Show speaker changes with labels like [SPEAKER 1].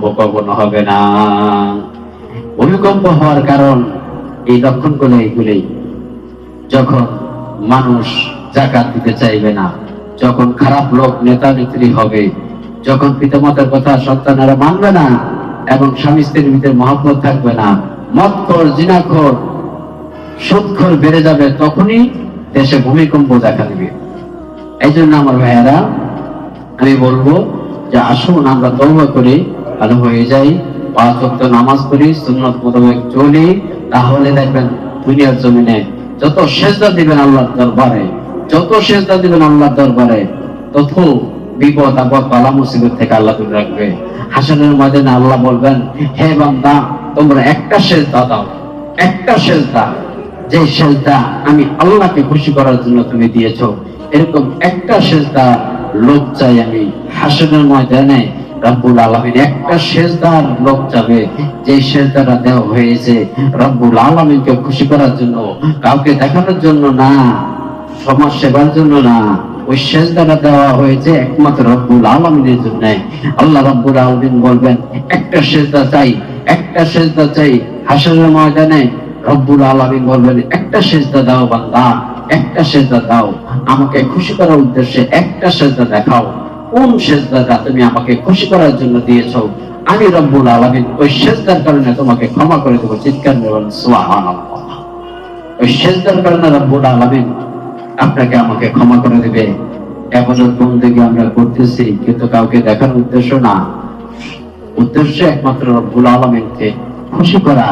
[SPEAKER 1] ভূমিকম্প কখনো হবে না। ভূমিকম্প হওয়ার কারণ এই লক্ষণগুলো এইগুলি: যখন মানুষ জাকাত দিতে চাইবে না, যখন খারাপ লোক নেতা নেত্রী হবে, যখন পিতামাতার কথা সন্তানেরা মানবে না, এবং স্বামী স্ত্রীর ভিতরে মহব্বত থাকবে না, মদখোর, জিনাখোর, সুদখোর বেড়ে যাবে, তখনই দেশে ভূমিকম্প দেখা দিবে। এই জন্য আমার ভাইয়েরা, আমি বলবো যে আসুন আমরা তওবা করি, ভালো হয়ে যাই, 5 ওয়াক্ত নামাজ পড়ি, সুন্নাত মোতাবেক চলি, তাহলে দেখবেন দুনিয়ার জমিনে যত সেজদা দিবেন আল্লাহর দরবারে, যত সেজদা দিবেন আল্লাহর দরবারে, তত বিপদ আপদ বালা মুসিবত থেকে আল্লাহ দূরে রাখবে। হাসরের ময়দানে আল্লাহ বলবেন, হে বান্দা, তোমরা একটা সেজদা দাও, একটা সেজদা, যে সেজদা আমি আল্লাহকে খুশি করার জন্য তুমি দিয়েছো, এরকম একটা সেজদা লোক চাই আমি। হাসরের ময়দানে রব্বুল আলামিন একটা সেজদার লোক যাবে, যে সেজদাটা দেওয়া হয়েছে রব্বুল আলামিনকে খুশি করার জন্য, কাউকে দেখানোর জন্য না, সমাজ সেবার জন্য না। ওই সেজদাটা দেওয়া হয়েছে একমাত্র রব্বুল আলামিনের জন্য। আল্লাহ রব্বুল আলামিন বলবেন, একটা সেজদা চাই, একটা সেজদা চাই। হাসরের ময়দানে রব্বুল আলামিন বলবেন, একটা সেজদা দাও বান্দা, একটা সেজদা দাও, আমাকে খুশি করার উদ্দেশ্যে একটা সেজদা দেখাও। কোন সেজদাটা তুমি আমাকে খুশি করার জন্য দিয়েছো, আমি রব্বুল আলামিন ওই সেজদার কারণে তোমাকে ক্ষমা করে দেবো। চিৎকার দিয়ে বলেন সুবহানাল্লাহ। ওই সেজদার কারণে রব্বুল আলামিন আপনাকে আমাকে ক্ষমা করে দেবে। ইবাদত বন্দেগী আমরা করতেছি, কিন্তু কাউকে দেখার উদ্দেশ্য না, উদ্দেশ্য একমাত্র রব্বুল আলামিনকে খুশি করা।